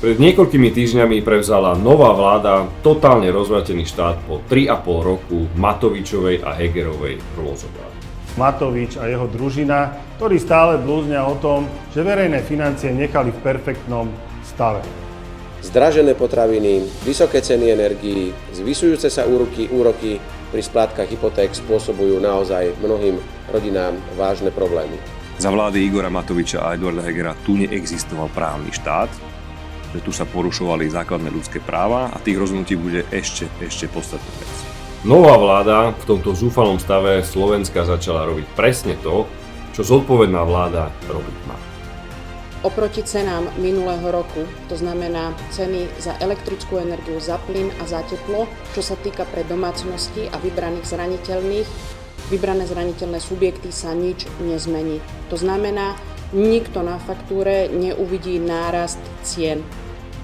Pred niekoľkými týždňami prevzala nová vláda totálne rozvrátený štát po 3,5 roku Matovičovej a Hegerovej hrôzovlády. Matovič a jeho družina, ktorí stále blúznia o tom, že verejné financie nechali v perfektnom stave. Zdražené potraviny, vysoké ceny energií, zvyšujúce sa úroky pri splátkach hypoték spôsobujú naozaj mnohým rodinám vážne problémy. Za vlády Igora Matoviča a Eduarda Hegera tu neexistoval právny štát, že tu sa porušovali základné ľudské práva a tých rozhodnutí bude ešte podstatne viac. Nová vláda v tomto zúfalom stave Slovenska začala robiť presne to, čo zodpovedná vláda robiť má. Oproti cenám minulého roku, to znamená ceny za elektrickú energiu, za plyn a za teplo, čo sa týka pre domácnosti a vybrané zraniteľné subjekty sa nič nezmení. To znamená, nikto na faktúre neuvidí nárast cien.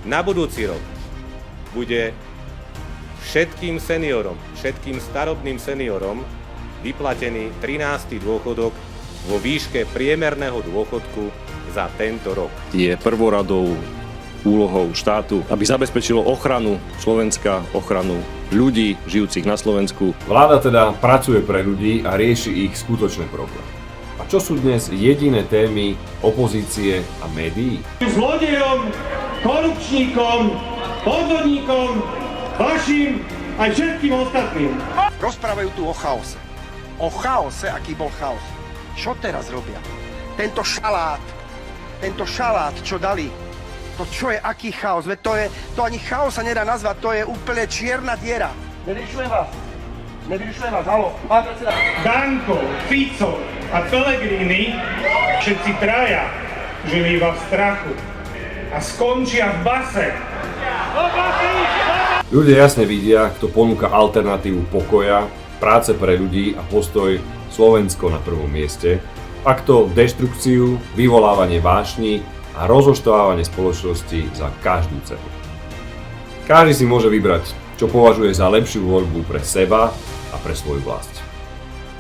Na budúci rok bude všetkým seniorom, všetkým starobným seniorom vyplatený 13. dôchodok vo výške priemerného dôchodku za tento rok. Je prvoradou úlohou štátu, aby zabezpečilo ochranu Slovenska, ochranu ľudí žijúcich na Slovensku. Vláda teda pracuje pre ľudí a rieši ich skutočné problémy. A čo sú dnes jediné témy opozície a médií? Zlodejom, korupčníkom, podvodníkom, vašim aj všetkým ostatným. Rozprávajú tu o chaose. O chaose, aký bol chaos. Čo teraz robia? Tento šalát, čo dali, to čo je, aký chaos? Veď to ani chaos sa nedá nazvať, to je úplne čierna diera. Nevyšujem vás, haló, pán predseda. Danko, Fico a Pellegrini, všetci traja, žili iba v strachu a skončia v base. Ľudia jasne vidia, kto ponúka alternatívu pokoja, práce pre ľudí a postoj Slovensko na prvom mieste, a kto deštrukciu, vyvolávanie vášni a rozoštvávanie spoločnosti za každú cenu. Každý si môže vybrať, čo považuje za lepšiu voľbu pre seba a pre svoju vlast.